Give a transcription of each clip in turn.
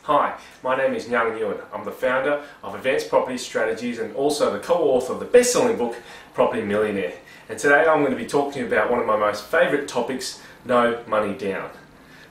Hi, my name is Nyang Nguyen. I'm the founder of Advanced Property Strategies and also the co-author of the best-selling book, Property Millionaire. And today I'm going to be talking about one of my most favourite topics, no money down.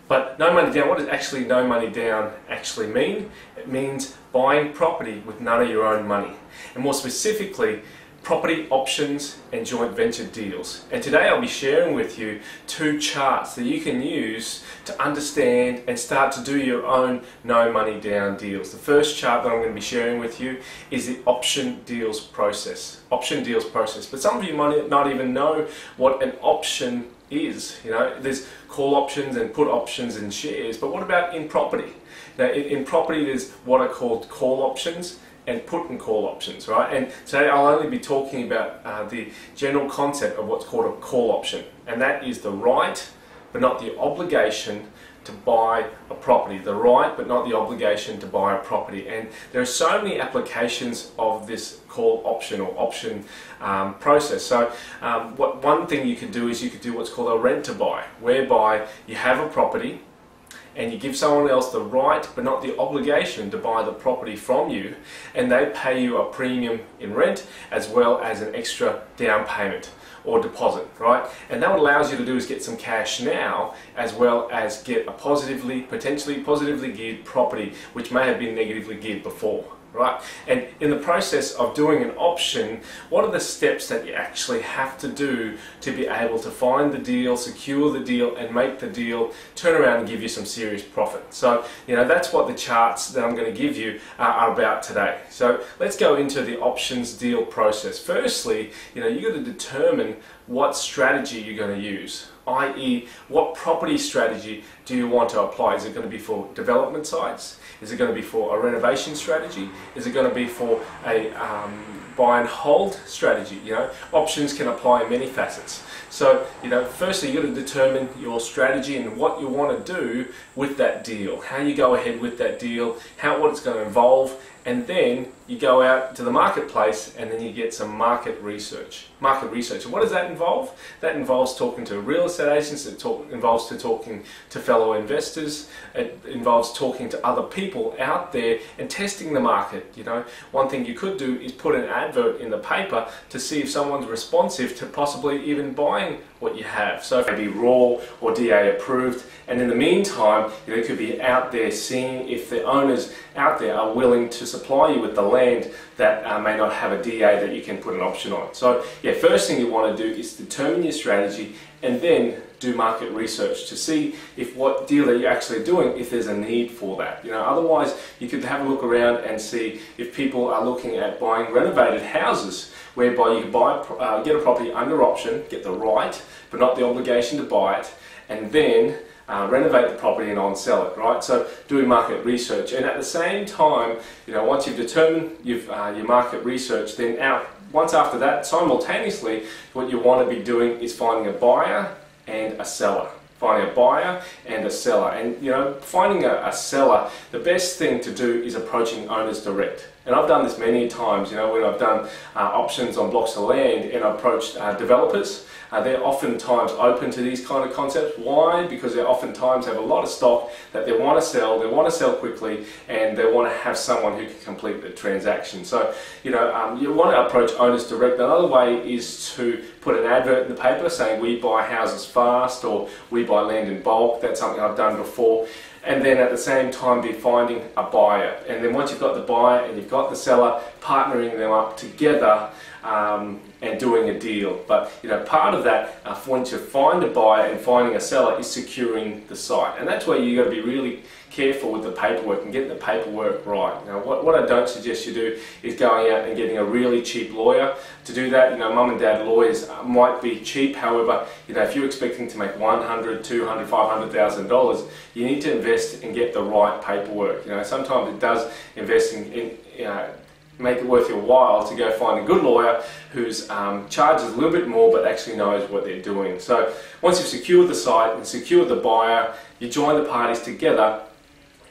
But no money down, what does actually no money down actually mean? It means buying property with none of your own money. And more specifically, property options and joint venture deals. And today I'll be sharing with you two charts that you can use to understand and start to do your own no money down deals. The first chart that I'm going to be sharing with you is the option deals process. Option deals process. But some of you might not even know what an option is. You know, there's call options and put options and shares, but what about in property? Now, in property there's what are called call options and put and call options, right? And today I'll only be talking about the general concept of what's called a call option, and that is the right but not the obligation to buy a property. The right but not the obligation to buy a property. And there are so many applications of this call option or option process. So one thing you could do is you could do what's called a rent to buy, whereby you have a property and you give someone else the right but not the obligation to buy the property from you, and they pay you a premium in rent as well as an extra down payment or deposit, right? And that what allows you to do is get some cash now as well as get a potentially positively geared property which may have been negatively geared before. Right? And in the process of doing an option, what are the steps that you actually have to do to be able to find the deal, secure the deal, and make the deal turn around and give you some serious profit? So, you know, that's what the charts that I'm going to give you are about today. So let's go into the options deal process. Firstly, you know, you've got to determine what strategy you're going to use, i.e. what property strategy do you want to apply? Is it going to be for development sites? Is it going to be for a renovation strategy? Is it going to be for a buy and hold strategy? You know, options can apply in many facets. So, you know, firstly you've got to determine your strategy and what you want to do with that deal, how you go ahead with that deal, what it's going to involve, and then you go out to the marketplace and then you get some market research. And what does that involve? That involves talking to real estate agents, involves talking to fellow investors, it involves talking to other people out there and testing the market. You know, one thing you could do is put an advert in the paper to see if someone's responsive to possibly even buying what you have. So it may be raw or DA approved, and in the meantime, you know, you could be out there seeing if the owners out there are willing to supply you with the land that may not have a DA that you can put an option on. So yeah, first thing you want to do is determine your strategy and then do market research to see if what deal that you're actually doing, if there's a need for that. You know, otherwise you could have a look around and see if people are looking at buying renovated houses, whereby you can get a property under option, get the right but not the obligation to buy it, and then renovate the property and on-sell it, right? So doing market research, and at the same time, you know, once you've determined your market research, then once after that, simultaneously, what you want to be doing is finding a buyer and a seller. Finding a buyer and a seller, and you know, finding a seller, the best thing to do is approaching owners direct. And I've done this many times, you know, when I've done options on blocks of land and approached developers. They're oftentimes open to these kind of concepts. Why? Because they oftentimes have a lot of stock that they want to sell quickly, and they want to have someone who can complete the transaction. So, you know, you want to approach owners direct. Another way is to put an advert in the paper saying we buy houses fast or we buy land in bulk. That's something I've done before. And then at the same time be finding a buyer. And then once you've got the buyer and you've got the seller, partnering them up together and doing a deal. But you know, part of that, once you find a buyer and finding a seller, is securing the site. And that's where you've got to be really careful with the paperwork and getting the paperwork right. You know, what I don't suggest you do is going out and getting a really cheap lawyer. To do that, you know, mum and dad lawyers might be cheap. However, you know, if you're expecting to make $100,000, $200,000, $500,000, you need to invest and get the right paperwork. You know, sometimes it does make it worth your while to go find a good lawyer who's charges a little bit more but actually knows what they're doing. So once you've secured the site and secured the buyer, you join the parties together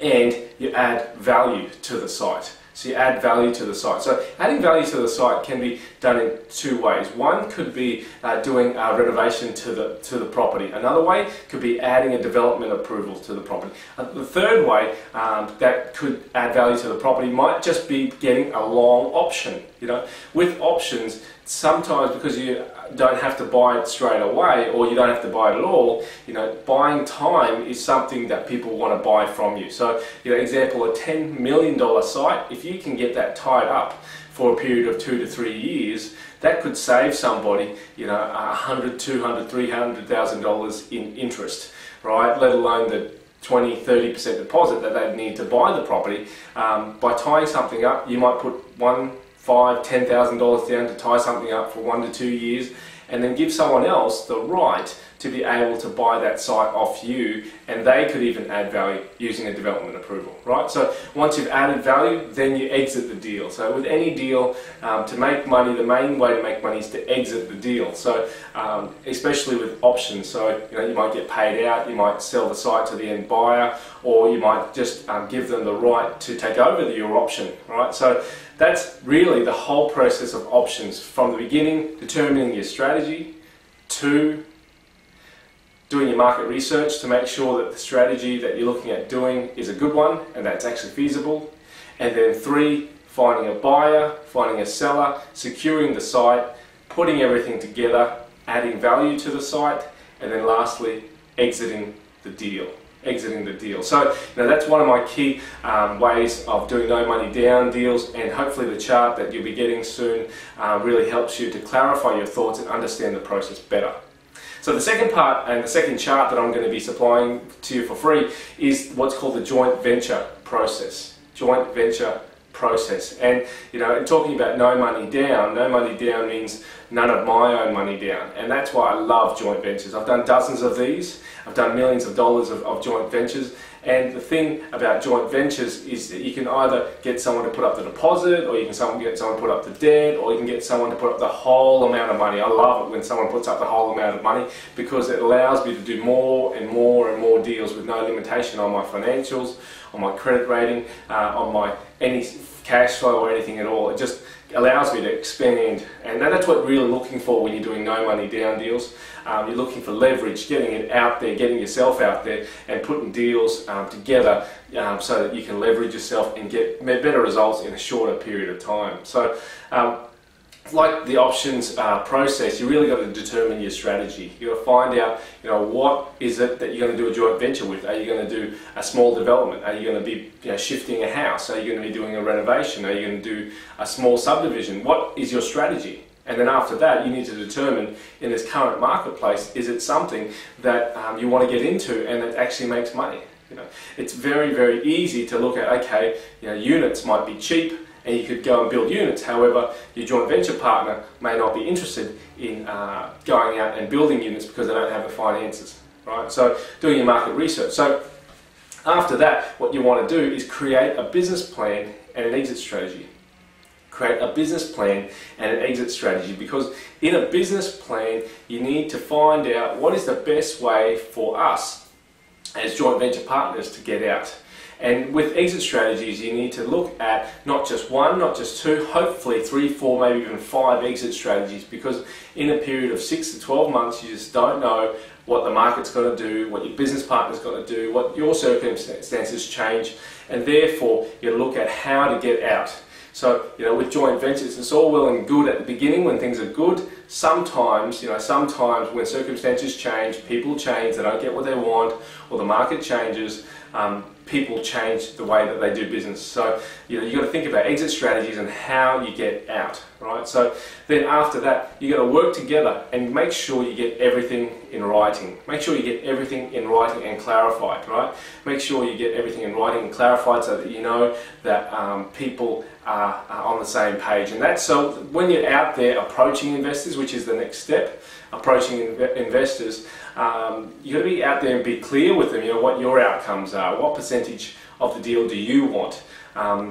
and you add value to the site. So you add value to the site. So adding value to the site can be done in two ways. One could be doing a renovation to the property. Another way could be adding a development approval to the property. The third way that could add value to the property might just be getting a long option. With options, sometimes because you don't have to buy it straight away, or you don't have to buy it at all, buying time is something that people want to buy from you. So, example, a $10 million site, if you can get that tied up for a period of 2 to 3 years, that could save somebody, $100,000, $200,000, $300,000 in interest, right? Let alone the 20-30% deposit that they need to buy the property. By tying something up, you might put $5,000, $10,000 down to tie something up for 1 to 2 years, and then give someone else the right to be able to buy that site off you, and they could even add value using a development approval, right? So once you've added value, then you exit the deal. So with any deal, to make money, the main way to make money is to exit the deal. So especially with options, so you might get paid out, you might sell the site to the end buyer, or you might just give them the right to take over your option, right? So that's really the whole process of options, from the beginning, determining your strategy, to doing your market research to make sure that the strategy that you're looking at doing is a good one and that's actually feasible, and then 3, finding a buyer, finding a seller, securing the site, putting everything together, adding value to the site, and then lastly, exiting the deal. So that's one of my key ways of doing no money down deals, and hopefully the chart that you'll be getting soon really helps you to clarify your thoughts and understand the process better. So the second part and the second chart that I'm going to be supplying to you for free is what's called the joint venture process. Joint venture process. And in talking about no money down means none of my own money down, and that's why I love joint ventures. I've done dozens of these. I've done millions of dollars of joint ventures, and the thing about joint ventures is that you can either get someone to put up the deposit, or you can get someone to put up the debt, or you can get someone to put up the whole amount of money. I love it when someone puts up the whole amount of money, because it allows me to do more and more and more deals with no limitation on my financials, on my credit rating, on any cash flow or anything at all. It just allows me to expand, and that's what you're really looking for when you're doing no money down deals. You're looking for leverage, getting it out there, getting yourself out there, and putting deals together so that you can leverage yourself and get better results in a shorter period of time. So like the options process, you really got to determine your strategy. You got to find out, what is it that you're going to do a joint venture with? Are you going to do a small development? Are you going to be shifting a house? Are you going to be doing a renovation? Are you going to do a small subdivision? What is your strategy? And then after that, you need to determine, in this current marketplace, is it something that you want to get into and it actually makes money? It's very, very easy to look at, okay, units might be cheap, and you could go and build units. However, your joint venture partner may not be interested in going out and building units because they don't have the finances, right? So doing your market research. So after that, what you want to do is create a business plan and an exit strategy. Create a business plan and an exit strategy, because in a business plan, you need to find out what is the best way for us as joint venture partners to get out. And with exit strategies, you need to look at not just one, not just two, hopefully 3, 4, maybe even 5 exit strategies, because in a period of 6 to 12 months, you just don't know what the market's going to do, what your business partner's going to do, what your circumstances change, and therefore you look at how to get out. So, with joint ventures, it's all well and good at the beginning when things are good. Sometimes when circumstances change, people change, they don't get what they want, or the market changes, people change the way that they do business. So, you've got to think about exit strategies and how you get out, right? So then after that, you've got to work together and make sure you get everything in writing. Make sure you get everything in writing and clarified, right? Make sure you get everything in writing and clarified so that you know that people are on the same page. And that's so when you're out there approaching investors, which is the next step, approaching investors, you've got to be out there and be clear with them, what your outcomes are, what percentage of the deal do you want,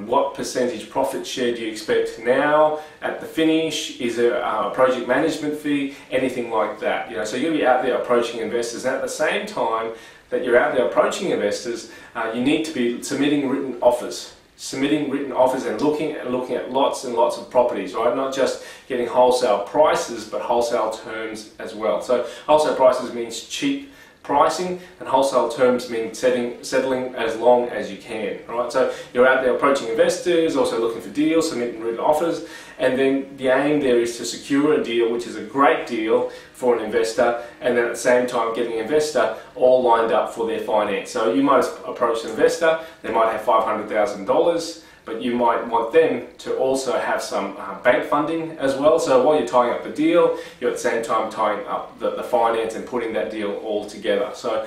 what percentage profit share do you expect now, at the finish, is there a project management fee, anything like that. So you're going to be out there approaching investors, and at the same time that you're out there approaching investors, you need to be submitting written offers. submitting written offers and looking at lots and lots of properties, right? Not just getting wholesale prices, but wholesale terms as well. So wholesale prices means cheap pricing, and wholesale terms mean settling as long as you can, right? So you're out there approaching investors, also looking for deals, submitting written offers, and then the aim there is to secure a deal which is a great deal for an investor, and then at the same time getting an investor all lined up for their finance. So you might approach an investor, they might have $500,000, but you might want them to also have some bank funding as well. So while you're tying up the deal, you're at the same time tying up the finance and putting that deal all together. So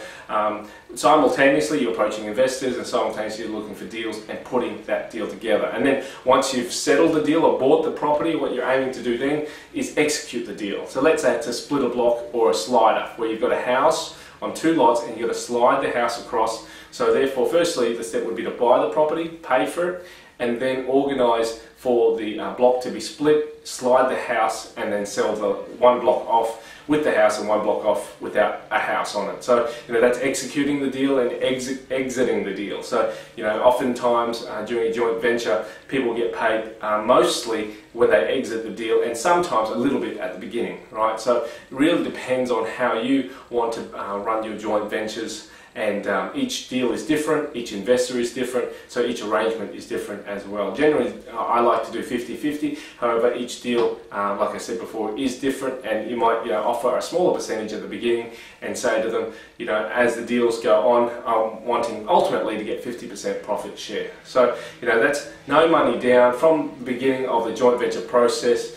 simultaneously you're approaching investors, and simultaneously you're looking for deals and putting that deal together. And then once you've settled the deal or bought the property, what you're aiming to do then is execute the deal. So let's say it's a splitter block or a slider, where you've got a house on 2 lots and you've got to slide the house across. So therefore, firstly, the step would be to buy the property, pay for it, and then organise for the block to be split, slide the house, and then sell the 1 block off with the house and 1 block off without a house on it. So that's executing the deal and exiting the deal. So oftentimes during a joint venture, people get paid mostly when they exit the deal, and sometimes a little bit at the beginning, right? So it really depends on how you want to run your joint ventures. And each deal is different, each investor is different, so each arrangement is different as well. Generally, I like to do 50-50, however, each deal, like I said before, is different, and you might offer a smaller percentage at the beginning and say to them, as the deals go on, I'm wanting ultimately to get 50% profit share. So, that's no money down from the beginning of the joint venture process.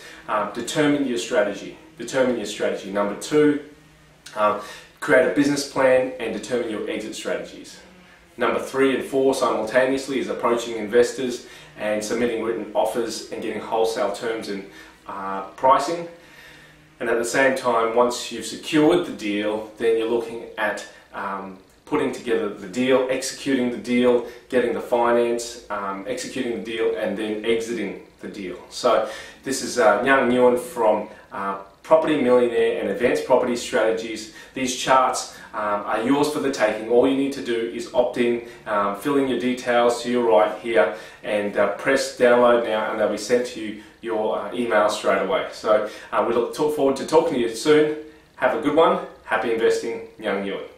Determine your strategy. Determine your strategy. Number 2, create a business plan and determine your exit strategies. Number 3 and 4 simultaneously is approaching investors and submitting written offers and getting wholesale terms and pricing. And at the same time, once you've secured the deal, then you're looking at putting together the deal, executing the deal, getting the finance, executing the deal, and then exiting the deal. So this is Young Nguyen from Property Millionaire and Advanced Property Strategies. These charts are yours for the taking. All you need to do is opt in, fill in your details to your right here, and press download now, and they'll be sent to you your email straight away. So we look forward to talking to you soon. Have a good one. Happy investing, Young Nguyen.